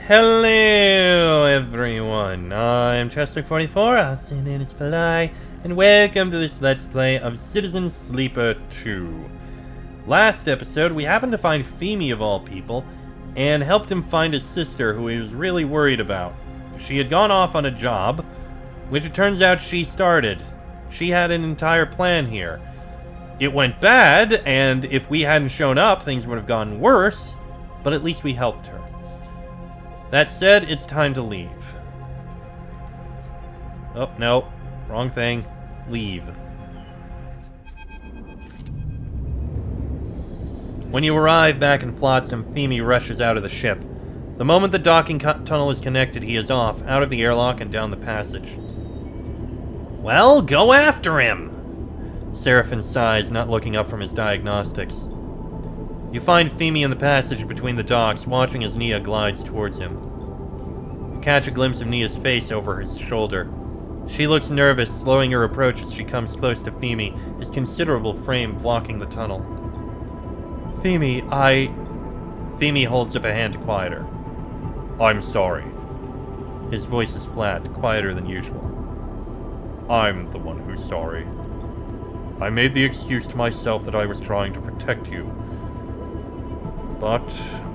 Hello everyone, I'm Chester44, also known as Palai, and welcome to this Let's Play of Citizen Sleeper 2. Last episode, we happened to find Femi of all people, and helped him find his sister who he was really worried about. She had gone off on a job, which it turns out she started. She had an entire plan here. It went bad, and if we hadn't shown up, things would have gone worse, but at least we helped her. That said, it's time to leave. Oh, no. Wrong thing. Leave. When you arrive back in Flotsam, Femi rushes out of the ship. The moment the docking tunnel is connected, he is off, out of the airlock and down the passage. Well, go after him! Seraphin sighs, not looking up from his diagnostics. You find Femi in the passage between the docks, watching as Nia glides towards him. You catch a glimpse of Nia's face over his shoulder. She looks nervous, slowing her approach as she comes close to Femi, his considerable frame blocking the tunnel. Femi holds up a hand to quiet her. I'm sorry. His voice is flat, quieter than usual. I'm the one who's sorry. I made the excuse to myself that I was trying to protect you. But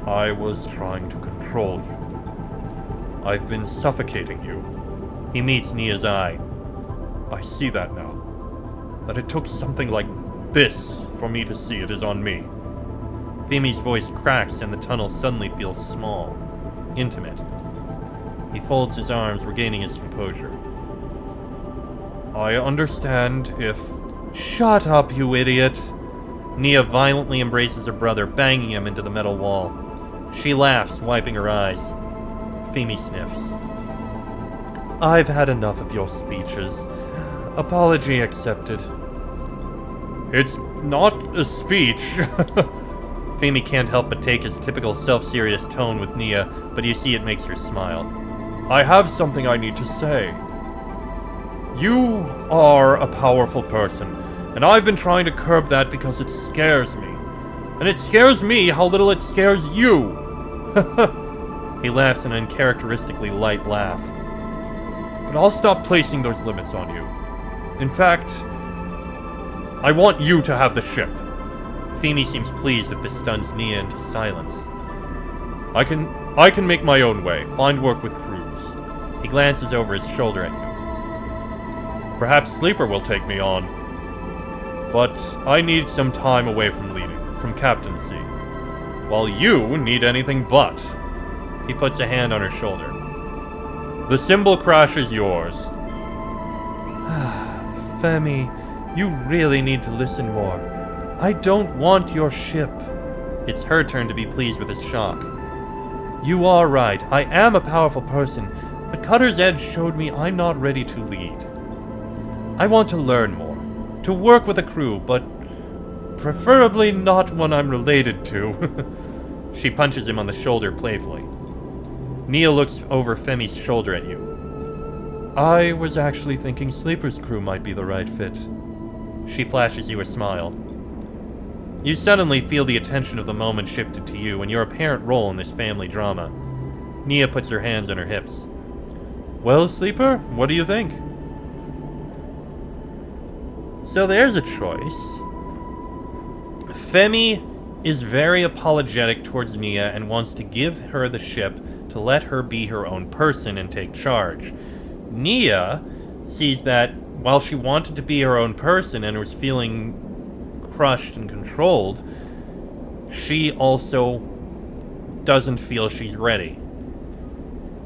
I was trying to control you. I've been suffocating you. He meets Nia's eye. I see that now. That it took something like this for me to see it is on me. Femi's voice cracks and the tunnel suddenly feels small, intimate. He folds his arms, regaining his composure. I understand if... Shut up, you idiot! Nia violently embraces her brother, banging him into the metal wall. She laughs, wiping her eyes. Femi sniffs. I've had enough of your speeches. Apology accepted. It's not a speech. Femi can't help but take his typical self-serious tone with Nia, but you see it makes her smile. I have something I need to say. You are a powerful person. And I've been trying to curb that because it scares me. And it scares me how little it scares you! He laughs an uncharacteristically light laugh. But I'll stop placing those limits on you. In fact, I want you to have the ship. Femi seems pleased that this stuns Nia into silence. I can make my own way, find work with crews. He glances over his shoulder at you. Perhaps Sleeper will take me on. But I need some time away from leading, from captaincy. While you need anything but. He puts a hand on her shoulder. The symbol crash is yours. Femi, you really need to listen more. I don't want your ship. It's her turn to be pleased with his shock. You are right, I am a powerful person, but Cutter's Edge showed me I'm not ready to lead. I want to learn more. To work with a crew, but preferably not one I'm related to. She punches him on the shoulder playfully. Nia looks over Femi's shoulder at you. I was actually thinking Sleeper's crew might be the right fit. She flashes you a smile. You suddenly feel the attention of the moment shifted to you and your apparent role in this family drama. Nia puts her hands on her hips. Well, Sleeper, what do you think? So there's a choice. Femi is very apologetic towards Nia and wants to give her the ship to let her be her own person and take charge. Nia sees that while she wanted to be her own person and was feeling crushed and controlled, she also doesn't feel she's ready.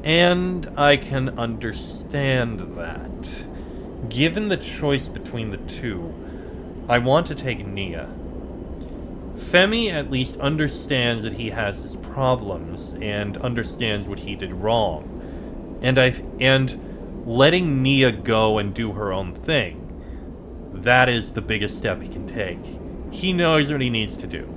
And I can understand that. Given the choice between the two, I want to take Nia. Femi at least understands that he has his problems and understands what he did wrong. And letting Nia go and do her own thing, that is the biggest step he can take. He knows what he needs to do.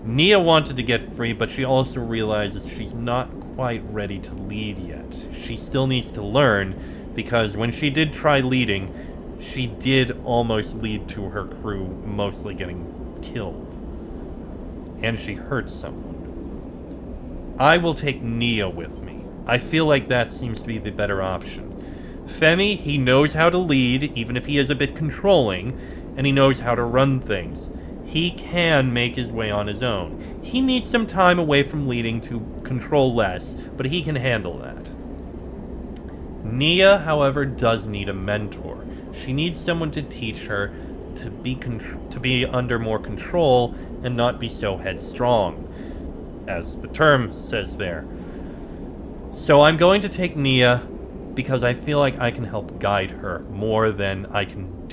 Nia wanted to get free, but she also realizes she's not quite ready to lead yet. She still needs to learn, because when she did try leading, she did almost lead to her crew mostly getting killed. And she hurt someone. I will take Nia with me. I feel like that seems to be the better option. Femi, he knows how to lead, even if he is a bit controlling, and he knows how to run things. He can make his way on his own. He needs some time away from leading to control less, but he can handle that. Nia, however, does need a mentor. She needs someone to teach her to be under more control and not be so headstrong, as the term says there. So I'm going to take Nia because I feel like I can help guide her more than I can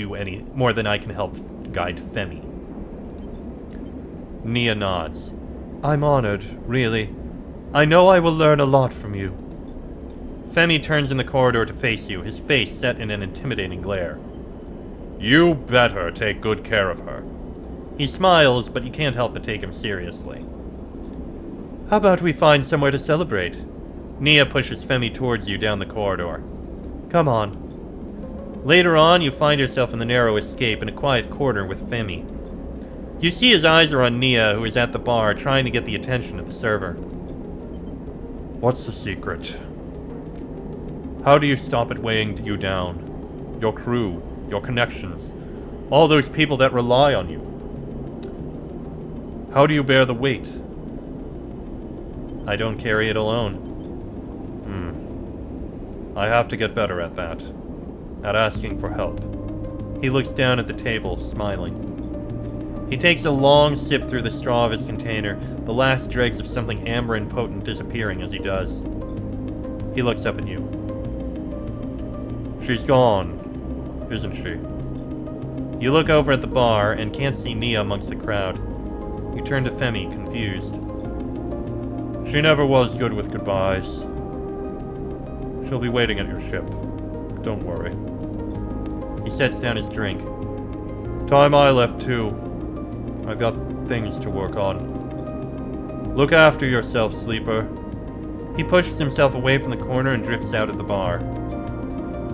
help guide Femi. Nia nods. I'm honored, really. I know I will learn a lot from you. Femi turns in the corridor to face you, his face set in an intimidating glare. You better take good care of her. He smiles, but you can't help but take him seriously. How about we find somewhere to celebrate? Nia pushes Femi towards you down the corridor. Come on. Later on, you find yourself in the narrow escape in a quiet corner with Femi. You see his eyes are on Nia, who is at the bar, trying to get the attention of the server. What's the secret? How do you stop it weighing you down? Your crew, your connections, all those people that rely on you. How do you bear the weight? I don't carry it alone. I have to get better at that. At asking for help. He looks down at the table, smiling. He takes a long sip through the straw of his container, the last dregs of something amber and potent disappearing as he does. He looks up at you. She's gone, isn't she? You look over at the bar and can't see Nia amongst the crowd. You turn to Femi, confused. She never was good with goodbyes. She'll be waiting at your ship. Don't worry. He sets down his drink. Time I left too. I've got things to work on. Look after yourself, sleeper. He pushes himself away from the corner and drifts out of the bar.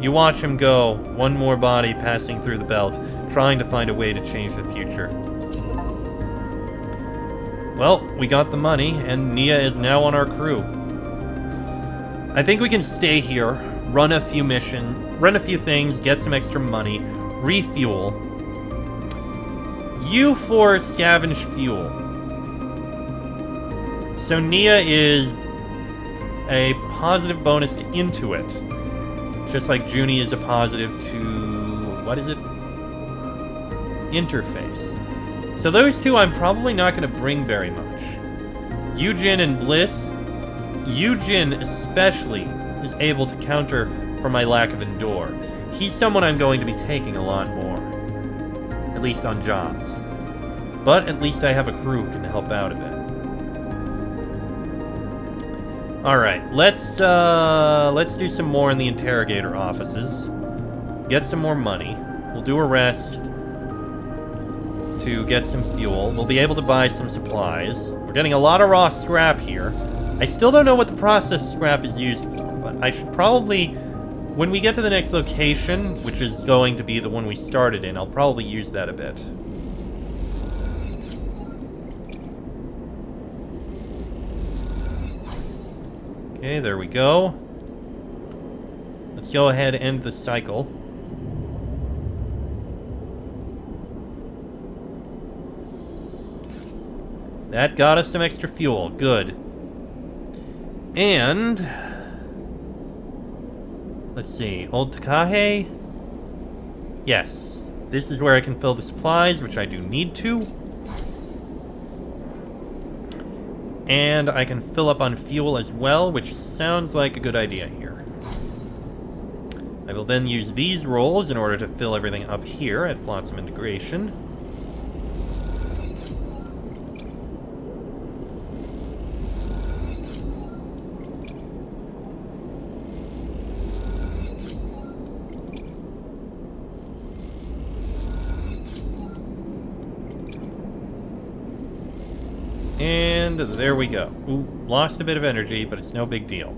You watch him go, one more body passing through the belt, trying to find a way to change the future. Well, we got the money, and Nia is now on our crew. I think we can stay here, run a few things, get some extra money, refuel. You for scavenge fuel. So Nia is a positive bonus to Intuit. Just like Junie is a positive to... what is it? Interface. So those two I'm probably not going to bring very much. Eugen and Bliss. Eugen especially is able to counter for my lack of Endure. He's someone I'm going to be taking a lot more. At least on jobs. But at least I have a crew who can help out a bit. Alright, let's do some more in the interrogator offices. Get some more money. We'll do a rest to get some fuel. We'll be able to buy some supplies. We're getting a lot of raw scrap here. I still don't know what the processed scrap is used for, but I should probably, when we get to the next location, which is going to be the one we started in, I'll probably use that a bit. Okay, there we go. Let's go ahead and end the cycle. That got us some extra fuel. Good. And... let's see. Old Takahe? Yes. This is where I can fill the supplies, which I do need to. And I can fill up on fuel as well, which sounds like a good idea here. I will then use these rolls in order to fill everything up here at Flotsam Integration. And there we go. Ooh, lost a bit of energy, but it's no big deal.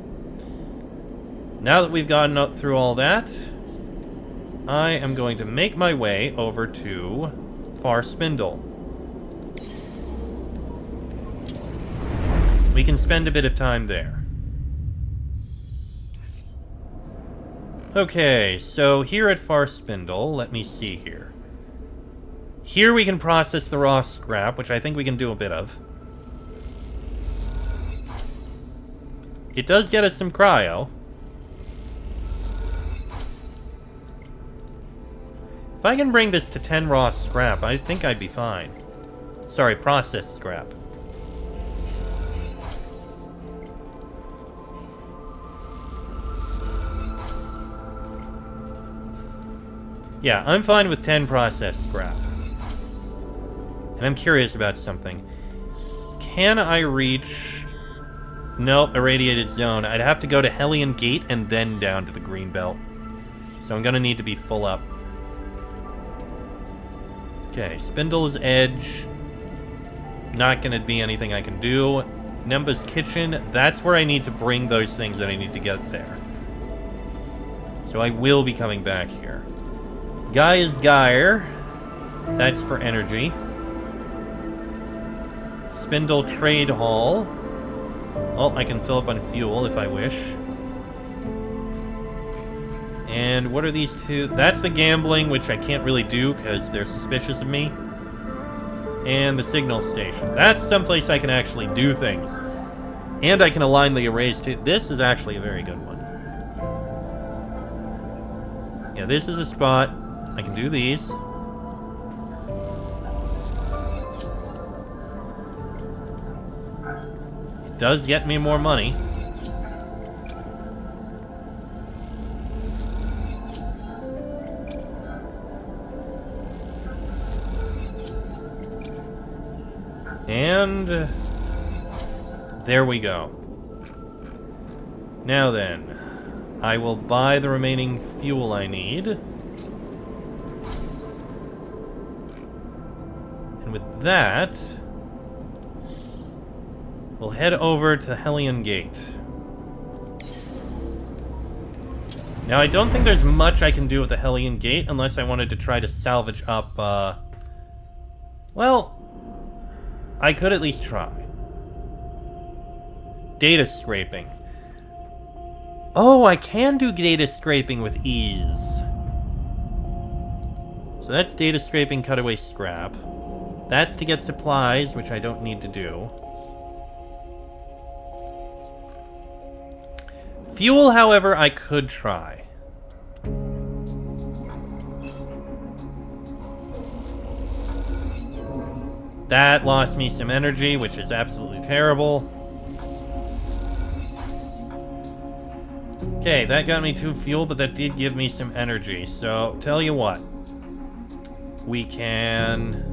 Now that we've gotten up through all that, I am going to make my way over to Far Spindle. We can spend a bit of time there. Okay, so here at Far Spindle, let me see here. Here we can process the raw scrap, which I think we can do a bit of. It does get us some cryo. If I can bring this to 10 raw scrap, I think I'd be fine. Sorry, processed scrap. Yeah, I'm fine with 10 processed scrap. And I'm curious about something. Can I reach... Nope, irradiated zone. I'd have to go to Hellion Gate and then down to the green belt. So I'm gonna need to be full up. Okay, Spindle's Edge. Not gonna be anything I can do. Nemba's Kitchen. That's where I need to bring those things that I need to get there. So I will be coming back here. Gaia's Gyre. That's for energy. Spindle Trade Hall. Oh, I can fill up on fuel if I wish. And what are these two? That's the gambling, which I can't really do because they're suspicious of me. And the signal station. That's someplace I can actually do things. And I can align the arrays too. This is actually a very good one. Yeah, this is a spot. I can do these. It does get me more money. And there we go. Now then, I will buy the remaining fuel I need. And with that, we'll head over to Hellion Gate. Now, I don't think there's much I can do with the Hellion Gate unless I wanted to try to salvage up, well, I could at least try. Data scraping. Oh, I can do data scraping with ease. So that's data scraping cutaway scrap. That's to get supplies, which I don't need to do. Fuel, however, I could try. That lost me some energy, which is absolutely terrible. Okay, that got me 2 fuel, but that did give me some energy. So, tell you what. We can...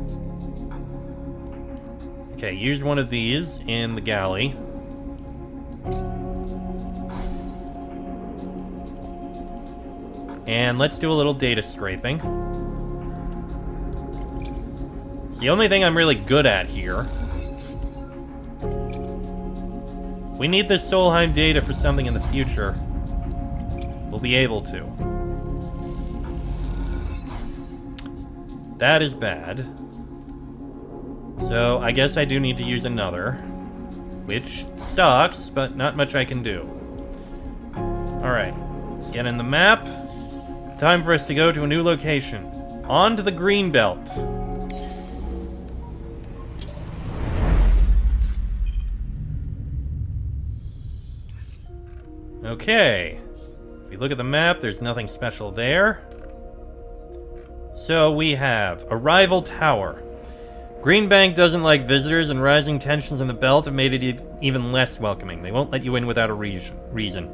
Okay, use one of these in the galley. And let's do a little data scraping. It's the only thing I'm really good at here. If we need this Solheim data for something in the future, we'll be able to. That is bad. So, I guess I do need to use another. Which sucks, but not much I can do. Alright, let's get in the map. Time for us to go to a new location. On to the green belt. Okay. If we look at the map, there's nothing special there. So we have Arrival Tower. Greenbank doesn't like visitors, and rising tensions in the belt have made it even less welcoming. They won't let you in without a reason.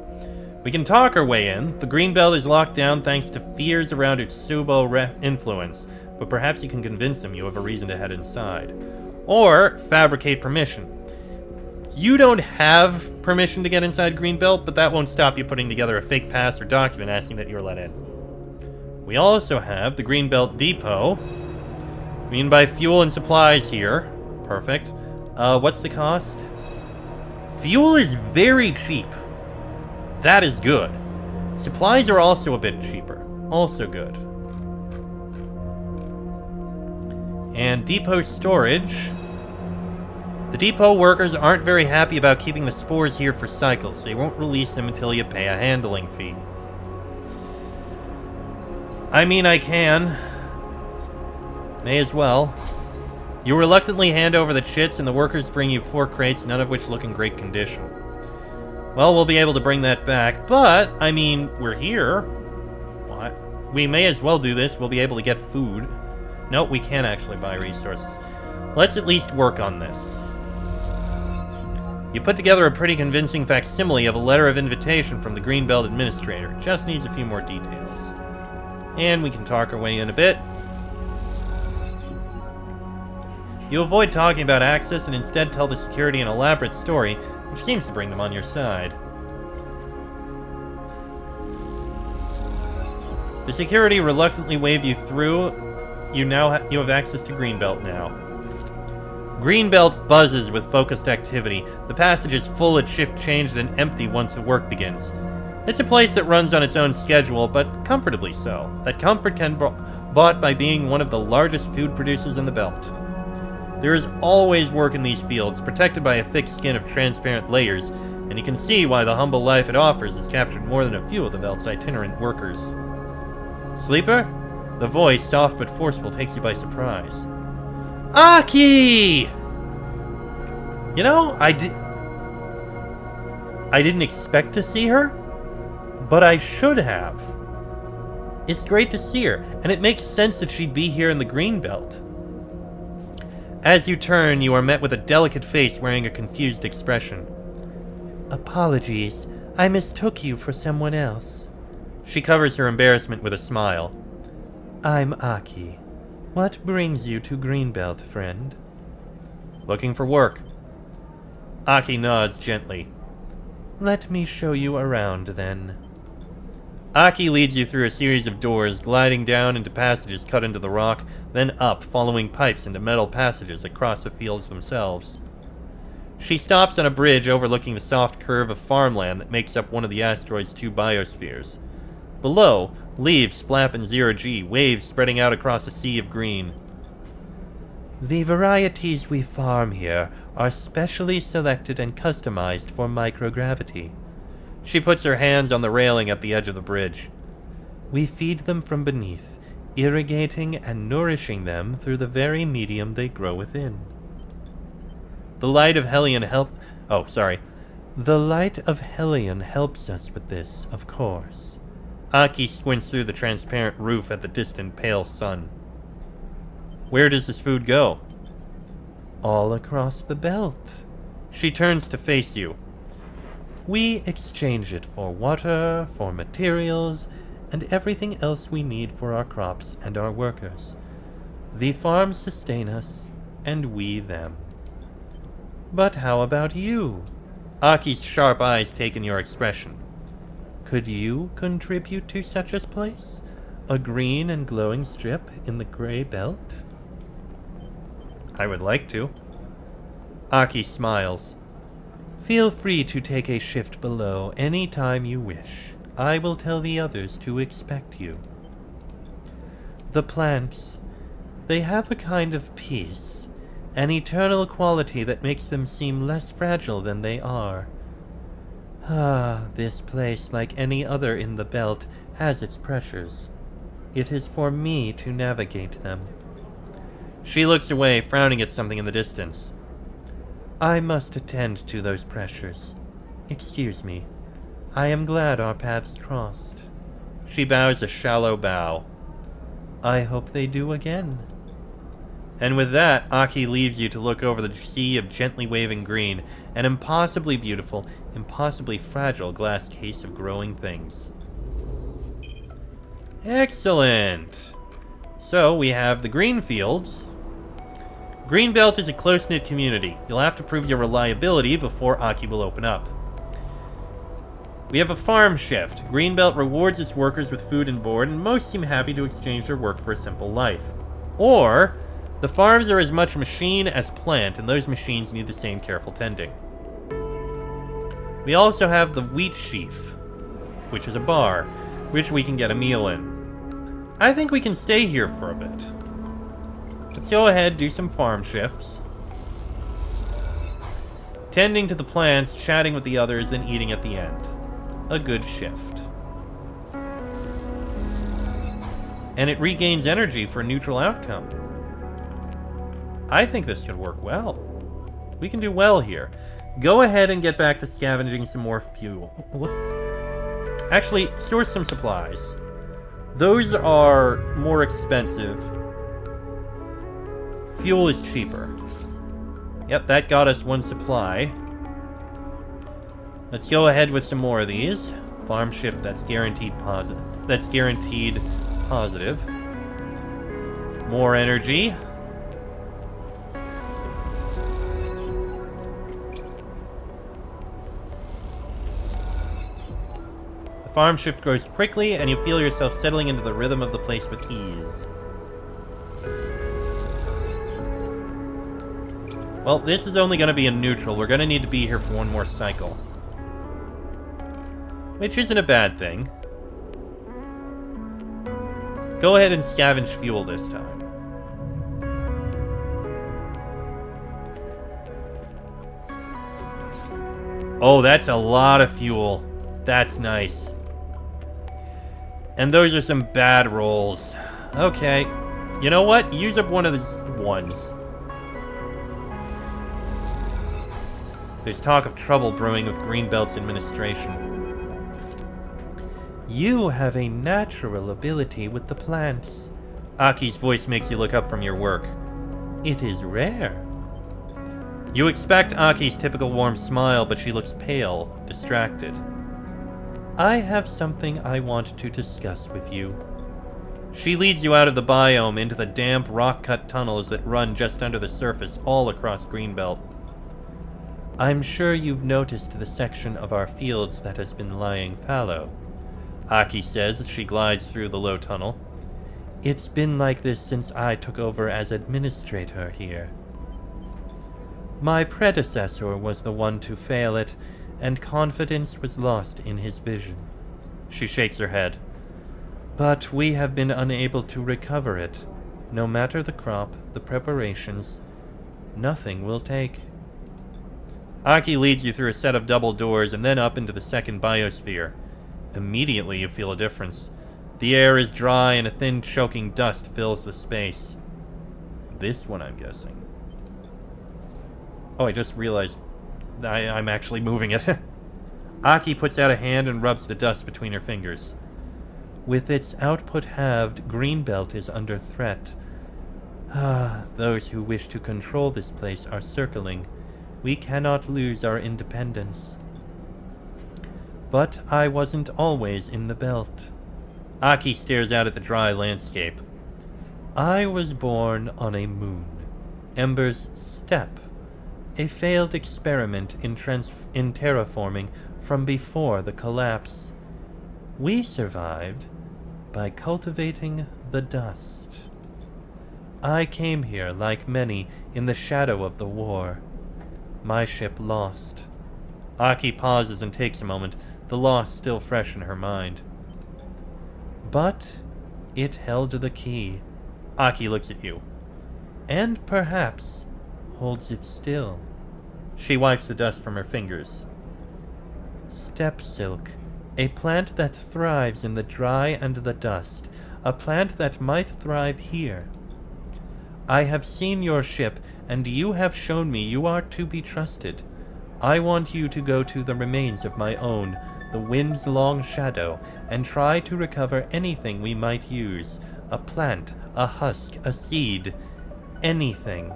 We can talk our way in. The green belt is locked down thanks to fears around its Subo influence, but perhaps you can convince them you have a reason to head inside. Or fabricate permission. You don't have permission to get inside Greenbelt, but that won't stop you putting together a fake pass or document asking that you're let in. We also have the Greenbelt Depot. We can buy fuel and supplies here. Perfect. What's the cost? Fuel is very cheap. That is good. Supplies are also a bit cheaper. Also good. And depot storage. The depot workers aren't very happy about keeping the spores here for cycles. They won't release them until you pay a handling fee. I mean, I can. May as well. You reluctantly hand over the chits, and the workers bring you 4 crates, none of which look in great condition. Well, we'll be able to bring that back, but, I mean, we're here. What? We may as well do this. We'll be able to get food. No, we can't actually buy resources. Let's at least work on this. You put together a pretty convincing facsimile of a letter of invitation from the Greenbelt administrator. Just needs a few more details. And we can talk our way in a bit. You avoid talking about access and instead tell the security an elaborate story, which seems to bring them on your side. The security reluctantly wave you through. You have access to Greenbelt now. Greenbelt buzzes with focused activity. The passage is full at shift change and empty once the work begins. It's a place that runs on its own schedule, but comfortably so. That comfort can be bought by being one of the largest food producers in the belt. There is always work in these fields, protected by a thick skin of transparent layers, and you can see why the humble life it offers has captured more than a few of the belt's itinerant workers. Sleeper? The voice, soft but forceful, takes you by surprise. Aki! You know, I didn't expect to see her, but I should have. It's great to see her, and it makes sense that she'd be here in the Greenbelt. As you turn, you are met with a delicate face wearing a confused expression. Apologies, I mistook you for someone else. She covers her embarrassment with a smile. I'm Aki. What brings you to Greenbelt, friend? Looking for work. Aki nods gently. Let me show you around, then. Aki leads you through a series of doors, gliding down into passages cut into the rock, then up, following pipes into metal passages across the fields themselves. She stops on a bridge overlooking the soft curve of farmland that makes up one of the asteroid's 2 biospheres. Below, leaves flap in zero-G, waves spreading out across a sea of green. The varieties we farm here are specially selected and customized for microgravity. She puts her hands on the railing at the edge of the bridge. We feed them from beneath, irrigating and nourishing them through the very medium they grow within. The light of Hellion helps us with this, of course. Aki squints through the transparent roof at the distant pale sun. Where does this food go? All across the belt. She turns to face you. We exchange it for water, for materials, and everything else we need for our crops and our workers. The farms sustain us, and we them. But how about you? Aki's sharp eyes take in your expression. Could you contribute to such a place? A green and glowing strip in the gray belt? I would like to. Aki smiles. Feel free to take a shift below any time you wish. I will tell the others to expect you. The plants, they have a kind of peace, an eternal quality that makes them seem less fragile than they are. This place, like any other in the belt, has its pressures. It is for me to navigate them. She looks away, frowning at something in the distance. I must attend to those pressures. Excuse me. I am glad our paths crossed. She bows a shallow bow. I hope they do again. And with that, Aki leaves you to look over the sea of gently waving green, an impossibly beautiful, impossibly fragile glass case of growing things. Excellent! So, we have the green fields. Greenbelt is a close-knit community. You'll have to prove your reliability before Aki will open up. We have a farm shift. Greenbelt rewards its workers with food and board, and most seem happy to exchange their work for a simple life. Or, the farms are as much machine as plant, and those machines need the same careful tending. We also have the wheat sheaf, which is a bar, which we can get a meal in. I think we can stay here for a bit. Let's go ahead, do some farm shifts. Tending to the plants, chatting with the others, then eating at the end. A good shift. And it regains energy for a neutral outcome. I think this could work well. We can do well here. Go ahead and get back to scavenging some more fuel. Actually, source some supplies. Those are more expensive. Fuel is cheaper. Yep, that got us one supply. Let's go ahead with some more of these. Farm ship, that's guaranteed positive. That's guaranteed positive. More energy. The farm shift grows quickly, and you feel yourself settling into the rhythm of the place with ease. Well, this is only going to be a neutral. We're going to need to be here for one more cycle. Which isn't a bad thing. Go ahead and scavenge fuel this time. Oh, that's a lot of fuel. That's nice. And those are some bad rolls. Okay. You know what? Use up one of these ones. There's talk of trouble brewing with Greenbelt's administration. You have a natural ability with the plants. Aki's voice makes you look up from your work. It is rare. You expect Aki's typical warm smile, but she looks pale, distracted. I have something I want to discuss with you. She leads you out of the biome into the damp, rock-cut tunnels that run just under the surface all across Greenbelt. I'm sure you've noticed the section of our fields that has been lying fallow, Aki says as she glides through the low tunnel. It's been like this since I took over as administrator here. My predecessor was the one to fail it, and confidence was lost in his vision. She shakes her head. But we have been unable to recover it. No matter the crop, the preparations, nothing will take. Aki leads you through a set of double doors and then up into the second biosphere. Immediately you feel a difference. The air is dry and a thin, choking dust fills the space. This one, I'm guessing. Oh, I just realized I'm actually moving it. Aki puts out a hand and rubs the dust between her fingers. With its output halved, Greenbelt is under threat. Those who wish to control this place are circling. We cannot lose our independence. But I wasn't always in the belt. Aki stares out at the dry landscape. I was born on a moon. Ember's step. A failed experiment in terraforming from before the collapse. We survived by cultivating the dust. I came here, like many, in the shadow of the war. My ship lost. Aki pauses and takes a moment, the loss still fresh in her mind. But it held the key. Aki looks at you. And perhaps holds it still. She wipes the dust from her fingers. Steppe silk, a plant that thrives in the dry and the dust, a plant that might thrive here. I have seen your ship, and you have shown me you are to be trusted. I want you to go to the remains of my own, the wind's long shadow, and try to recover anything we might use. A plant, a husk, a seed, anything.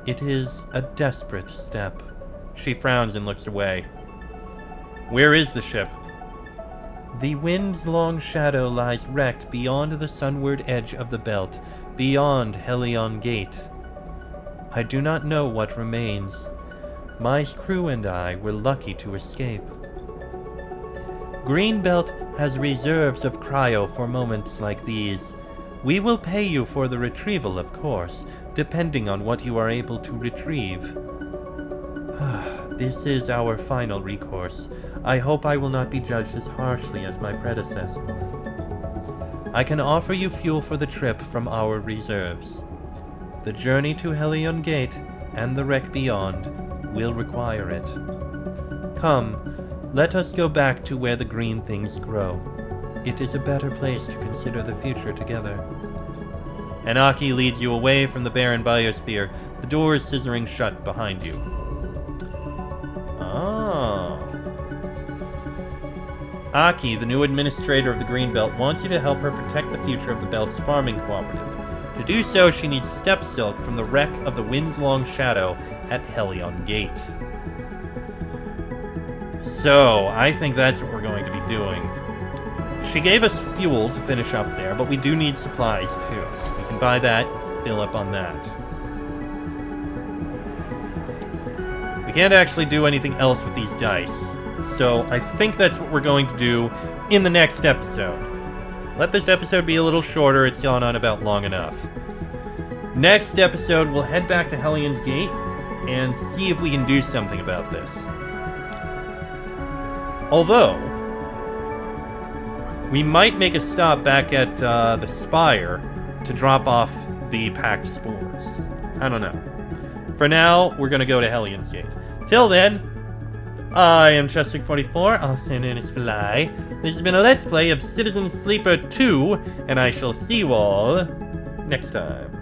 It is a desperate step. She frowns and looks away. Where is the ship? The wind's long shadow lies wrecked beyond the sunward edge of the belt, beyond Helion Gate. I do not know what remains. My crew and I were lucky to escape. Greenbelt has reserves of cryo for moments like these. We will pay you for the retrieval, of course, depending on what you are able to retrieve. This is our final recourse. I hope I will not be judged as harshly as my predecessor. I can offer you fuel for the trip from our reserves. The journey to Helion Gate and the wreck beyond will require it. Come, let us go back to where the green things grow. It is a better place to consider the future together. And Aki leads you away from the barren biosphere, the doors scissoring shut behind you. Oh. Aki, the new administrator of the Greenbelt, wants you to help her protect the future of the Belt's farming cooperative. To do so, she needs step silk from the wreck of the Wind's Long Shadow at Helion Gate. So, I think that's what we're going to be doing. She gave us fuel to finish up there, but we do need supplies too. We can buy that, fill up on that. We can't actually do anything else with these dice. So I think that's what we're going to do in the next episode. Let this episode be a little shorter, it's gone on about long enough. Next episode, we'll head back to Helion's Gate and see if we can do something about this. Although, we might make a stop back at the Spire to drop off the packed spores. I don't know. For now, we're going to go to Helion's Gate. Till then, I am Chester44, also known as Fly. This has been a Let's Play of Citizen Sleeper 2, and I shall see you all next time.